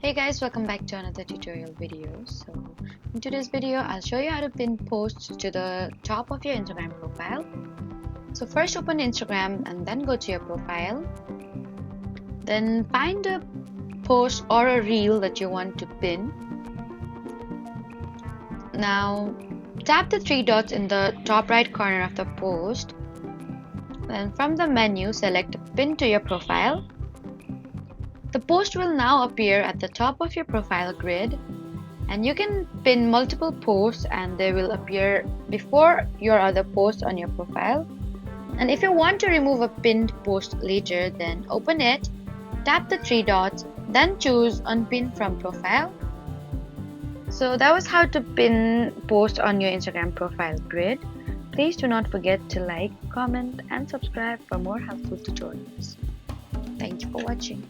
Hey guys, welcome back to another tutorial video. So in today's video I'll show you how to pin posts to the top of your Instagram profile. So first open Instagram and then go to your profile. Then find a post or a reel that you want to pin. Now tap the three dots in the top right corner of the post. Then from the menu select pin to your profile. The post will now appear at the top of your profile grid, and you can pin multiple posts and they will appear before your other posts on your profile. And if you want to remove a pinned post later, then open it, tap the three dots, then choose unpin from profile. So that was how to pin posts on your Instagram profile grid. Please do not forget to like, comment and subscribe for more helpful tutorials. Thank you for watching.